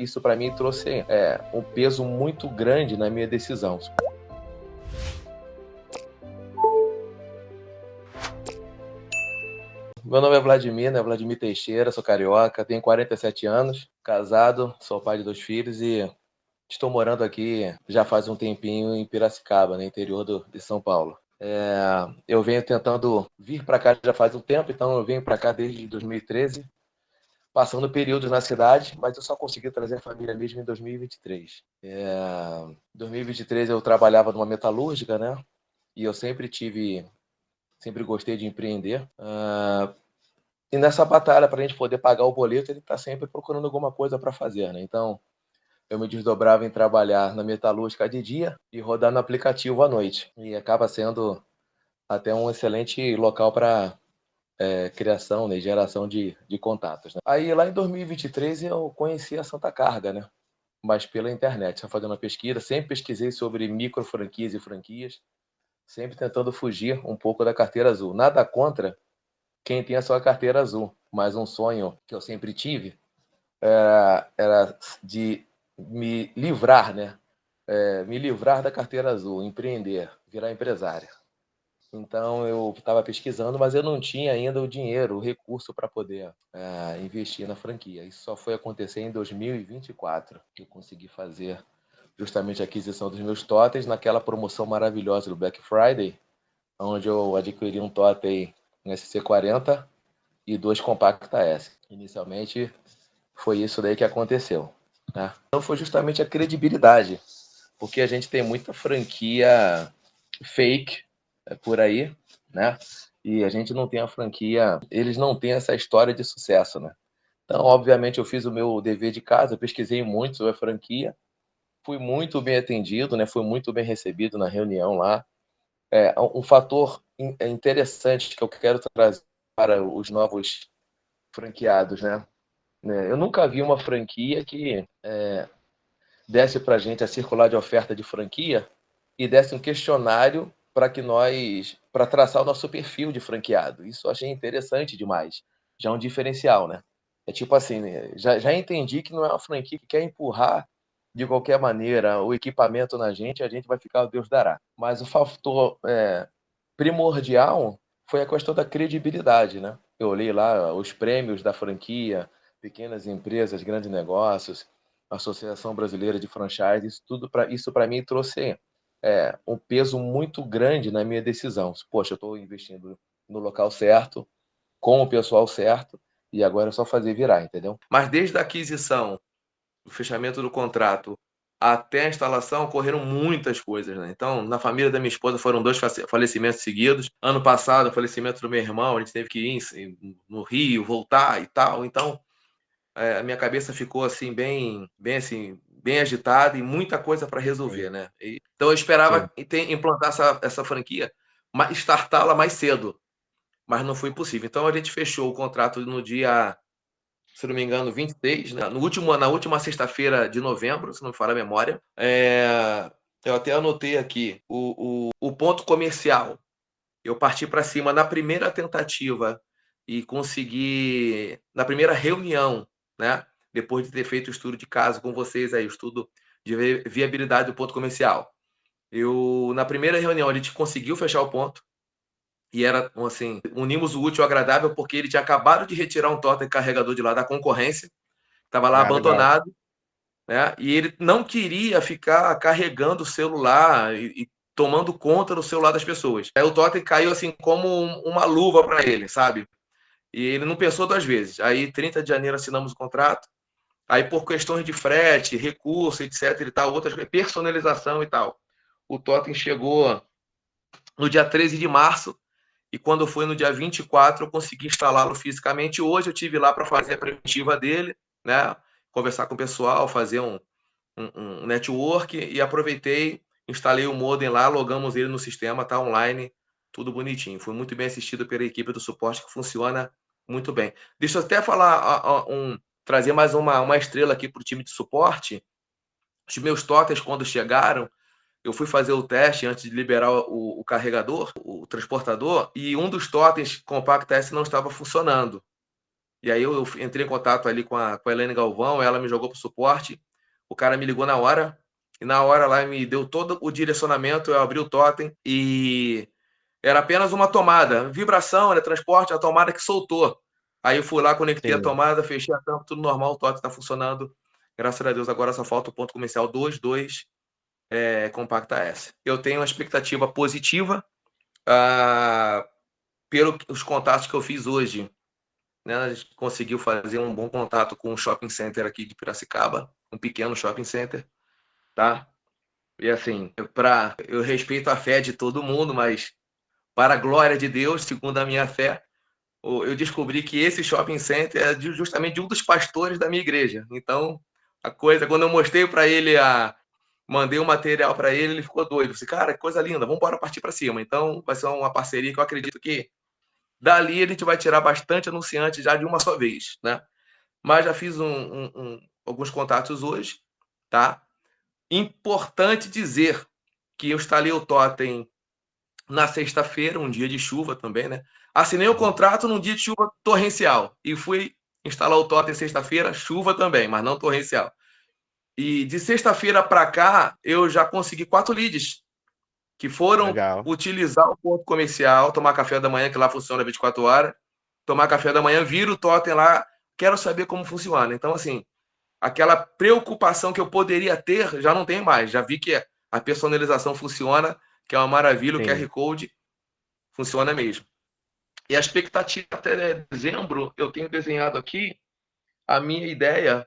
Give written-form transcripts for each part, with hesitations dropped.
Isso para mim trouxe um peso muito grande na minha decisão. Meu nome é Vladimir, né? Vladimir Teixeira, sou carioca, tenho 47 anos, casado, sou pai de 2 filhos e estou morando aqui já faz um tempinho em Piracicaba, no interior de São Paulo. Eu venho tentando vir para cá já faz um tempo, então eu venho para cá desde 2013, passando períodos na cidade, mas eu só consegui trazer a família mesmo em 2023. Em 2023 eu trabalhava numa metalúrgica, né? E eu sempre gostei de empreender. E nessa batalha, para a gente poder pagar o boleto, ele está sempre procurando alguma coisa para fazer, né? Então, eu me desdobrava em trabalhar na metalúrgica de dia e rodar no aplicativo à noite. E acaba sendo até um excelente local para criação, né, geração de contatos, né? Aí, lá em 2023, eu conheci a Santa Carga, né? Mas pela internet, só fazendo uma pesquisa. Sempre pesquisei sobre micro franquias e franquias, sempre tentando fugir um pouco da carteira azul. Nada contra quem tem a sua carteira azul, mas um sonho que eu sempre tive era de me livrar, né? Me livrar da carteira azul, empreender, virar empresário. Então eu estava pesquisando, mas eu não tinha ainda o dinheiro, o recurso para poder investir na franquia. Isso só foi acontecer em 2024, que eu consegui fazer justamente a aquisição dos meus totens naquela promoção maravilhosa do Black Friday, onde eu adquiri um totem SC40 e 2 Compacta S. Inicialmente foi isso daí que aconteceu, né? Então foi justamente a credibilidade, porque a gente tem muita franquia fake por aí, né? E a gente não tem a franquia, eles não têm essa história de sucesso, né? Então, obviamente, eu fiz o meu dever de casa, pesquisei muito sobre a franquia, fui muito bem atendido, né? Fui muito bem recebido na reunião lá. Um fator interessante que eu quero trazer para os novos franqueados, né? Eu nunca vi uma franquia que desse para a gente a circular de oferta de franquia e desse um questionário para traçar o nosso perfil de franqueado. Isso eu achei interessante demais. Já é um diferencial, né? É tipo assim, né? Já entendi que não é uma franquia que quer empurrar de qualquer maneira o equipamento na gente, a gente vai ficar o Deus dará. Mas o fator primordial foi a questão da credibilidade, né? Eu olhei lá os prêmios da franquia, pequenas empresas, grandes negócios, Associação Brasileira de Franchise, isso para mim trouxe um peso muito grande na minha decisão. Poxa, eu estou investindo no local certo, com o pessoal certo, e agora é só fazer virar, entendeu? Mas desde a aquisição, o fechamento do contrato, até a instalação, ocorreram muitas coisas, né? Então, na família da minha esposa foram 2 falecimentos seguidos. Ano passado, o falecimento do meu irmão, a gente teve que ir no Rio, voltar e tal. Então, a minha cabeça ficou assim bem agitada e muita coisa para resolver, Sim, né? Então eu esperava sim. implantar essa franquia, startá-la mais cedo, mas não foi possível. Então a gente fechou o contrato no dia, se não me engano, 26, né? Na última sexta-feira de novembro, se não me falha a memória. Eu até anotei aqui o ponto comercial. Eu parti para cima na primeira tentativa e consegui, na primeira reunião, né? Depois de ter feito o estudo de caso com vocês aí, o estudo de viabilidade do ponto comercial. Na primeira reunião, a gente conseguiu fechar o ponto e era, assim, unimos o útil ao agradável porque ele tinha acabado de retirar um totem carregador de lá da concorrência, estava lá Ah, legal. abandonado, né? E ele não queria ficar carregando o celular e tomando conta do celular das pessoas. Aí o totem caiu assim como uma luva para ele, sabe? E ele não pensou 2 vezes. Aí, 30 de janeiro, assinamos o contrato. Aí, por questões de frete, recurso, etc. e tal, outras personalização e tal, o totem chegou no dia 13 de março. E quando foi no dia 24, eu consegui instalá-lo fisicamente. Hoje eu tive lá para fazer a preventiva dele, né? Conversar com o pessoal, fazer um network e aproveitei, instalei o modem lá, logamos ele no sistema, tá online, tudo bonitinho. Fui muito bem assistido pela equipe do suporte que funciona muito bem. Deixa eu até falar, trazer mais uma estrela aqui para o time de suporte. Os meus totens, quando chegaram, eu fui fazer o teste antes de liberar o carregador, o transportador, e um dos totens Compact S não estava funcionando. E aí eu entrei em contato ali com a Helene Galvão, ela me jogou pro suporte, o cara me ligou na hora, e na hora lá me deu todo o direcionamento, eu abri o totem e era apenas uma tomada, vibração, né, transporte, a tomada que soltou. Aí eu fui lá, conectei a Sim. tomada, fechei a tampa, tudo normal, o totem está funcionando. Graças a Deus, agora só falta o ponto comercial 22 Compacta S. Eu tenho uma expectativa positiva pelos contatos que eu fiz hoje. Né? A gente conseguiu fazer um bom contato com um shopping center aqui de Piracicaba, um pequeno shopping center, tá? E assim, eu respeito a fé de todo mundo, mas para a glória de Deus, segundo a minha fé, eu descobri que esse shopping center é justamente de um dos pastores da minha igreja. Então, quando eu mostrei para ele mandei o material para ele, ele ficou doido. Eu disse, cara, que coisa linda, vamos embora partir para cima. Então, vai ser uma parceria que eu acredito que dali a gente vai tirar bastante anunciante já de uma só vez, né? Mas já fiz alguns contatos hoje, tá? Importante dizer que eu instalei o totem na sexta-feira, um dia de chuva também, né? Assinei o contrato num dia de chuva torrencial e fui instalar o totem sexta-feira, chuva também, mas não torrencial. E de sexta-feira para cá, eu já consegui 4 leads que foram Legal. utilizar o ponto comercial, tomar café da manhã, que lá funciona 24 horas, tomar café da manhã, vira o totem lá, quero saber como funciona. Então, assim, aquela preocupação que eu poderia ter, já não tem mais. Já vi que a personalização funciona, que é uma maravilha, o Sim. QR Code funciona mesmo. E a expectativa até dezembro, eu tenho desenhado aqui, a minha ideia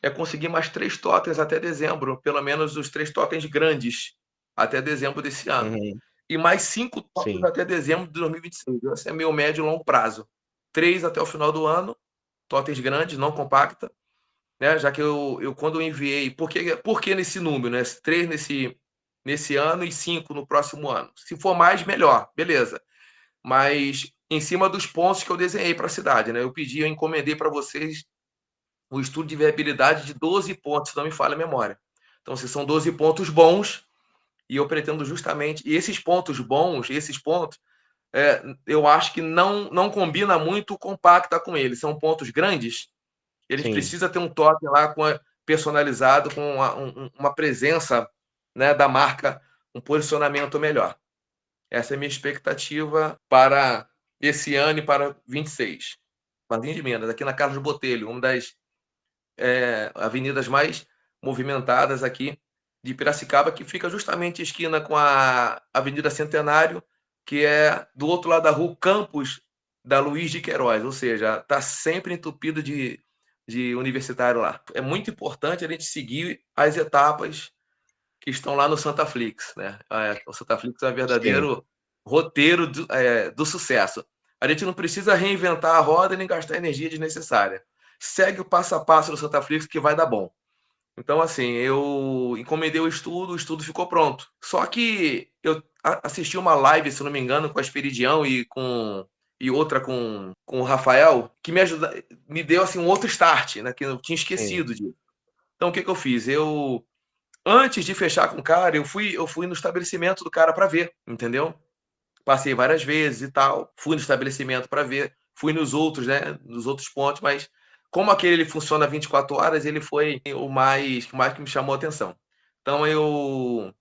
é conseguir mais 3 totens até dezembro, pelo menos os 3 totens grandes, até dezembro desse ano. Uhum. E mais 5 totens Sim. até dezembro de 2026. Esse é meu médio e longo prazo. 3 até o final do ano, totens grandes, não compacta, né? Já que eu quando eu enviei, por que nesse número, né? 3 nesse ano e 5 no próximo ano. Se for mais, melhor, beleza. Mas em cima dos pontos que eu desenhei para a cidade, né? Eu encomendei para vocês o estudo de viabilidade de 12 pontos, se não me falha a memória. Então, se são 12 pontos bons, e eu pretendo justamente. E esses pontos bons, esses pontos, eu acho que não combina muito compacta com eles. São pontos grandes, eles Sim. precisam ter um toque lá personalizado, com uma presença, né, da marca, um posicionamento melhor. Essa é a minha expectativa para esse ano e para 26. Martim de Minas, aqui na Carlos Botelho, uma das avenidas mais movimentadas aqui de Piracicaba, que fica justamente esquina com a Avenida Centenário, que é do outro lado da rua, campus da Luiz de Queiroz, ou seja, está sempre entupido de universitário lá. É muito importante a gente seguir as etapas que estão lá no Santaflix, né? O Santaflix é um Sim. verdadeiro roteiro do sucesso. A gente não precisa reinventar a roda nem gastar energia desnecessária. Segue o passo a passo do Santaflix que vai dar bom. Então, assim, eu encomendei o estudo ficou pronto. Só que eu assisti uma live, se não me engano, com a Esperidião e outra com o Rafael, que me deu assim um outro start, né? Que eu tinha Sim. esquecido disso. Então, o que eu fiz? Antes de fechar com o cara, eu fui no estabelecimento do cara para ver, entendeu? Passei várias vezes e tal, fui no estabelecimento para ver, fui nos outros, né, nos outros pontos, mas como aquele ele funciona 24 horas, ele foi o mais que me chamou a atenção. Então eu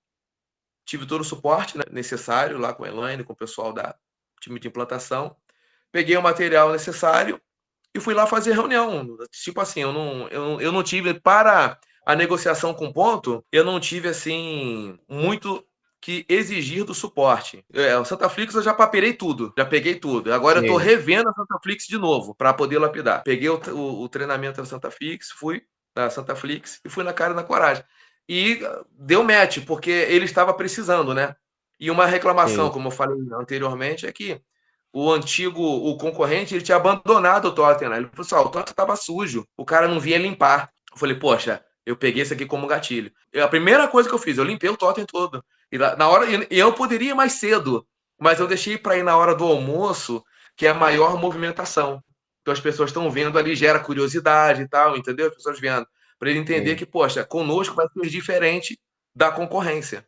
tive todo o suporte, né, necessário lá com a Elaine, com o pessoal da time de implantação, peguei o material necessário e fui lá fazer reunião. Tipo assim, eu não tive, para a negociação com ponto, eu não tive assim muito que exigir do suporte. O Santaflix eu já paperei tudo, já peguei tudo. Agora eu estou Sim. revendo a Santaflix de novo para poder lapidar. Peguei o treinamento da Santaflix, fui na Santaflix e fui na cara e na coragem. E deu match, porque ele estava precisando, né? E uma reclamação, Sim. como eu falei anteriormente, é que o concorrente, ele tinha abandonado o Tottenham, né? Ele falou assim, o Tottenham estava sujo, o cara não vinha limpar. Eu falei, poxa, eu peguei isso aqui como gatilho. A primeira coisa que eu fiz, eu limpei o Tottenham todo. E na hora, eu poderia ir mais cedo, mas eu deixei para ir na hora do almoço, que é a maior movimentação. Então as pessoas estão vendo ali, gera curiosidade e tal, entendeu? As pessoas vendo. Para ele entender Sim. que, poxa, conosco vai ser diferente da concorrência,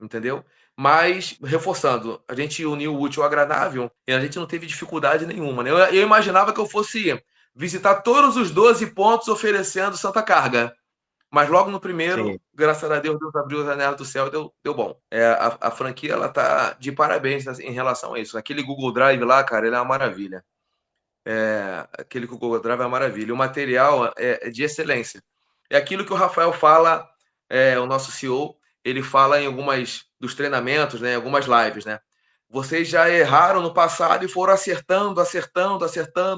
entendeu? Mas, reforçando, a gente uniu o útil ao agradável e a gente não teve dificuldade nenhuma, né? Eu imaginava que eu fosse visitar todos os 12 pontos oferecendo Santa Carga. Mas logo no primeiro, Sim. graças a Deus, Deus abriu as janelas do céu e deu bom. A franquia, ela tá de parabéns em relação a isso. Aquele Google Drive lá, cara, ele é uma maravilha. Aquele Google Drive é uma maravilha. O material é de excelência. É aquilo que o Rafael fala, o nosso CEO, ele fala em algumas dos treinamentos, né, algumas lives, né? Vocês já erraram no passado e foram acertando,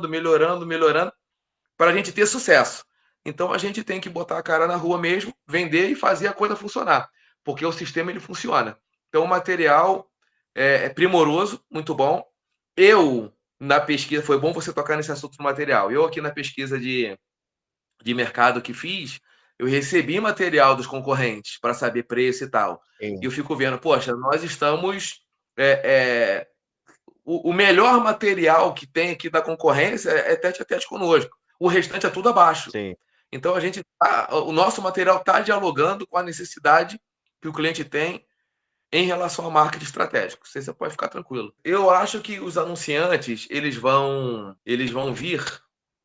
melhorando, para a gente ter sucesso. Então a gente tem que botar a cara na rua mesmo, vender e fazer a coisa funcionar, porque o sistema ele funciona. Então o material é primoroso, muito bom. Eu, na pesquisa, foi bom você tocar nesse assunto do material. Eu aqui na pesquisa de mercado que fiz, eu recebi material dos concorrentes para saber preço e tal. E Sim. eu fico vendo, poxa, nós estamos. O melhor material que tem aqui da concorrência é tete a tete conosco. O restante é tudo abaixo. Sim. Então o nosso material está dialogando com a necessidade que o cliente tem em relação ao marketing estratégico. Você pode ficar tranquilo. Eu acho que os anunciantes eles vão vir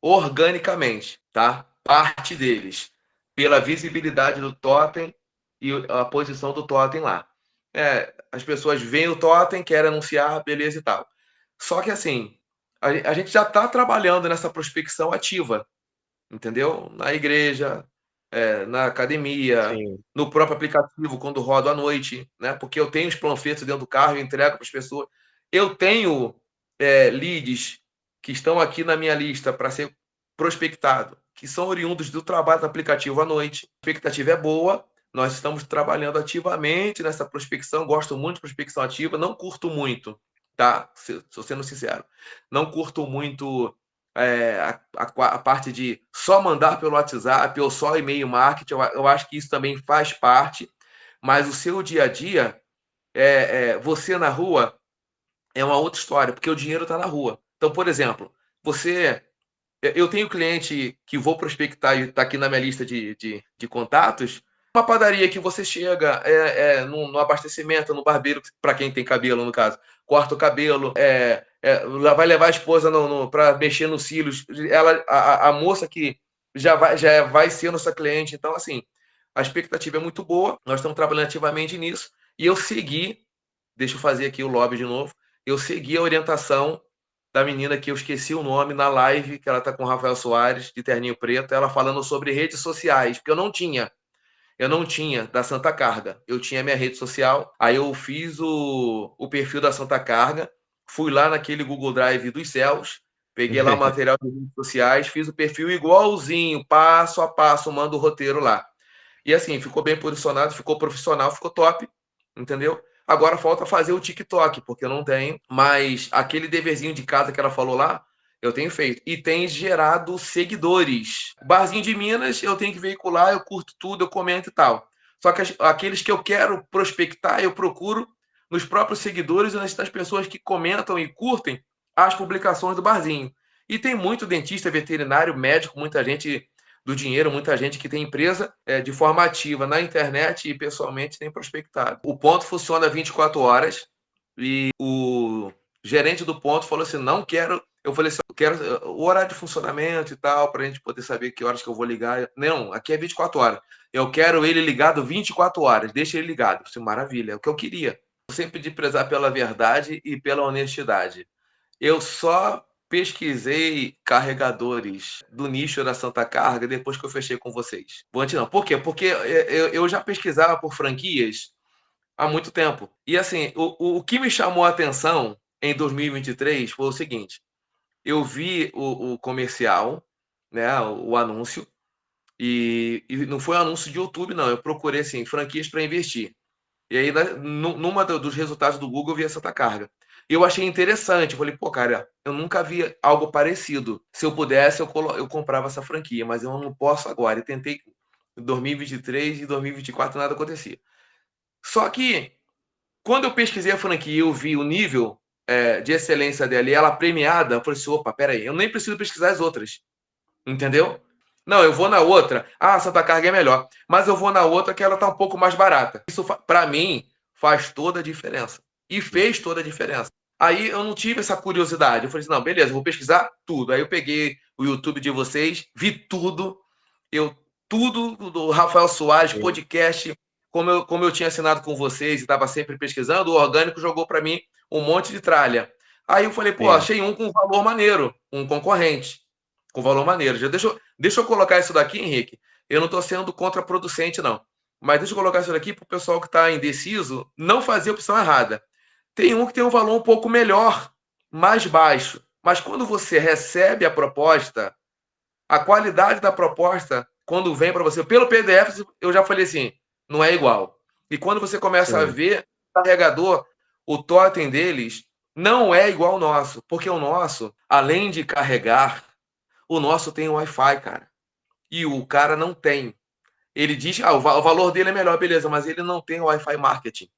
organicamente, tá? Parte deles pela visibilidade do totem e a posição do totem lá. As pessoas veem o totem, querem anunciar, beleza e tal. Só que assim, a gente já está trabalhando nessa prospecção ativa, entendeu? Na igreja, na academia, Sim. no próprio aplicativo, quando rodo à noite, né? Porque eu tenho os panfletos dentro do carro e entrego para as pessoas. Eu tenho leads que estão aqui na minha lista para ser prospectado, que são oriundos do trabalho do aplicativo à noite. A expectativa é boa, nós estamos trabalhando ativamente nessa prospecção. Gosto muito de prospecção ativa, não curto muito, tá? Estou sendo sincero. Não curto muito a parte de só mandar pelo WhatsApp ou só e-mail marketing. Eu acho que isso também faz parte, mas o seu dia a dia, você na rua, é uma outra história, porque o dinheiro está na rua. Então, por exemplo, eu tenho cliente que vou prospectar e está aqui na minha lista de contatos. Uma padaria que você chega no abastecimento, no barbeiro, para quem tem cabelo, no caso, corta o cabelo, vai levar a esposa para mexer nos cílios. A moça que já vai ser nossa cliente. Então, assim, a expectativa é muito boa. Nós estamos trabalhando ativamente nisso. E eu segui, deixa eu fazer aqui o lobby de novo, eu segui a orientação da menina que eu esqueci o nome na live, que ela tá com o Rafael Soares, de terninho preto, ela falando sobre redes sociais, porque eu não tinha. Eu não tinha da Santa Carga. Eu tinha minha rede social, aí eu fiz o perfil da Santa Carga, fui lá naquele Google Drive dos céus, peguei lá o material de redes sociais, fiz o perfil igualzinho, passo a passo, mando o roteiro lá. E assim, ficou bem posicionado, ficou profissional, ficou top, entendeu? Agora falta fazer o TikTok, porque eu não tenho, mas aquele deverzinho de casa que ela falou lá, eu tenho feito. E tem gerado seguidores. Barzinho de Minas, eu tenho que veicular, eu curto tudo, eu comento e tal. Só que aqueles que eu quero prospectar, eu procuro nos próprios seguidores e nas pessoas que comentam e curtem as publicações do barzinho. E tem muito dentista, veterinário, médico, muita gente do dinheiro, muita gente que tem empresa de forma ativa na internet e pessoalmente tem prospectado. O ponto funciona 24 horas e o gerente do ponto falou assim, não quero... Eu falei assim, eu quero o horário de funcionamento e tal, para a gente poder saber que horas que eu vou ligar. Não, aqui é 24 horas. Eu quero ele ligado 24 horas, deixa ele ligado. Isso é maravilha, é o que eu queria. Eu sempre de prezar pela verdade e pela honestidade. Eu só pesquisei carregadores do nicho da Santa Carga depois que eu fechei com vocês. Antes não. Por quê? Porque eu já pesquisava por franquias há muito tempo. E assim, o que me chamou a atenção em 2023 foi o seguinte: eu vi o comercial, né, o anúncio, e não foi um anúncio de YouTube, não. Eu procurei assim, franquias para investir. E aí, numa dos resultados do Google, eu vi a Santa Carga. E eu achei interessante. Eu falei, pô, cara, eu nunca vi algo parecido. Se eu pudesse, eu comprava essa franquia, mas eu não posso agora. Eu tentei em 2023 e 2024 nada acontecia. Só que, quando eu pesquisei a franquia e eu vi o nível de excelência dela e ela premiada, eu falei assim, opa, peraí, eu nem preciso pesquisar as outras. Entendeu? Não, eu vou na outra. Ah, a Santa Carga é melhor. Mas eu vou na outra que ela tá um pouco mais barata. Isso, para mim, faz toda a diferença. E fez toda a diferença. Aí eu não tive essa curiosidade. Eu falei assim, não, beleza, eu vou pesquisar tudo. Aí eu peguei o YouTube de vocês, vi tudo. Tudo do Rafael Soares, podcast, como eu tinha assinado com vocês e estava sempre pesquisando, o orgânico jogou para mim um monte de tralha. Aí eu falei, pô, achei um com valor maneiro, um concorrente, com valor maneiro. Já deixa eu colocar isso daqui, Henrique. Eu não estou sendo contraproducente, não. Mas deixa eu colocar isso daqui para o pessoal que está indeciso não fazer a opção errada. Tem um que tem um valor um pouco melhor, mais baixo. Mas quando você recebe a proposta, a qualidade da proposta, quando vem para você, pelo PDF, eu já falei assim, não é igual. E quando você começa a ver o carregador, o totem deles não é igual ao nosso, porque o nosso, além de carregar, o nosso tem Wi-Fi, cara. E o cara não tem. Ele diz, o valor dele é melhor, beleza, mas ele não tem Wi-Fi marketing.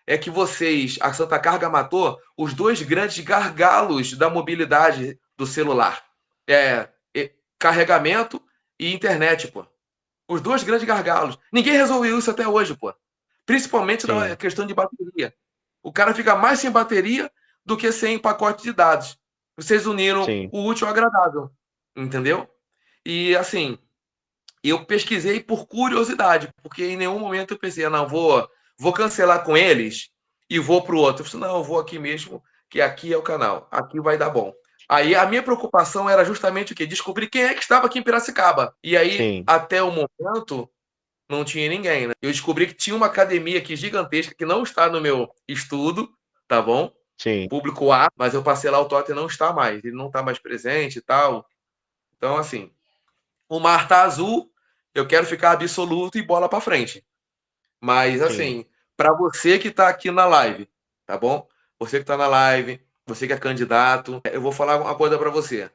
É que vocês, a Santa Carga matou os dois grandes gargalos da mobilidade do celular. Carregamento e internet, pô. Os dois grandes gargalos. Ninguém resolveu isso até hoje, pô. Principalmente na questão de bateria. O cara fica mais sem bateria do que sem pacote de dados. Vocês uniram o útil ao agradável. Entendeu? E, assim, eu pesquisei por curiosidade, porque em nenhum momento eu pensei, não, vou cancelar com eles e vou para o outro. Eu falei, não, eu vou aqui mesmo, que aqui é o canal. Aqui vai dar bom. Aí a minha preocupação era justamente o quê? Descobrir quem é que estava aqui em Piracicaba. E aí, até o momento, não tinha ninguém, né? Eu descobri que tinha uma academia aqui gigantesca que não está no meu estudo, tá bom? Público A, mas eu passei lá, o Totem não está mais. Ele não está mais presente e tal. Então, assim, o mar tá azul, eu quero ficar absoluto e bola para frente. Mas, assim, para você que está aqui na live, tá bom? Você que está na live, você que é candidato, eu vou falar uma coisa para você.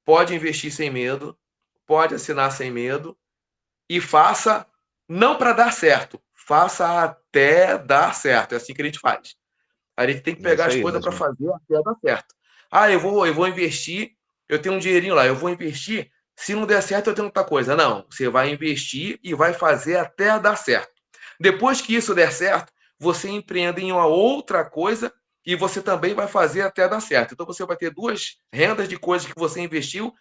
Pode investir sem medo, pode assinar sem medo e faça, não para dar certo, faça até dar certo. É assim que a gente faz. A gente tem que pegar as coisas para fazer até dar certo. Eu vou investir, eu tenho um dinheirinho lá, eu vou investir, se não der certo eu tenho outra coisa. Não, você vai investir e vai fazer até dar certo. Depois que isso der certo, você empreende em uma outra coisa e você também vai fazer até dar certo. Então você vai ter duas rendas de coisas que você investiu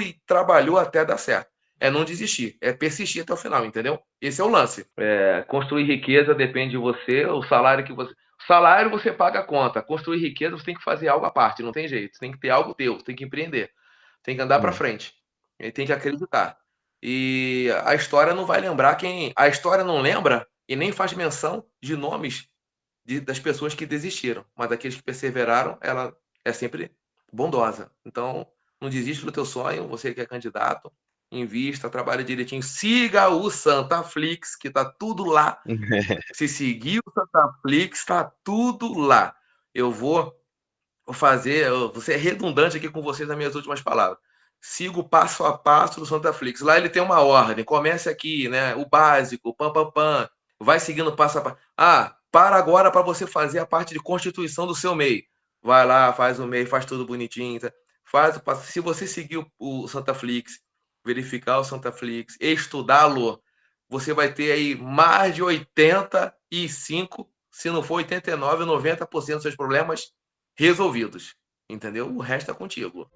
e trabalhou até dar certo. É não desistir, é persistir até o final, entendeu? Esse é o lance. Construir riqueza depende de você, o salário você paga a conta. Construir riqueza você tem que fazer algo à parte, não tem jeito. Você tem que ter algo teu, você tem que empreender, tem que andar para frente, tem que acreditar. E a história não vai lembrar a história não lembra e nem faz menção de nomes das pessoas que desistiram, mas aqueles que perseveraram, ela é sempre bondosa. Então, não desiste do teu sonho, você que é candidato, invista, trabalhe direitinho, siga o Santaflix, que tá tudo lá. Se seguir o Santaflix, tá tudo lá. Eu vou ser redundante aqui com vocês nas minhas últimas palavras. Siga o passo a passo do Santaflix. Lá ele tem uma ordem. Comece aqui, né? O básico, pam, pam, pam. Vai seguindo passo a passo. Para agora para você fazer a parte de constituição do seu MEI. Vai lá, faz o MEI, faz tudo bonitinho. Tá? Faz o passo. Se você seguir o Santaflix, verificar o Santaflix, estudá-lo, você vai ter aí mais de 85, se não for 89, 90% dos seus problemas resolvidos. Entendeu? O resto é contigo.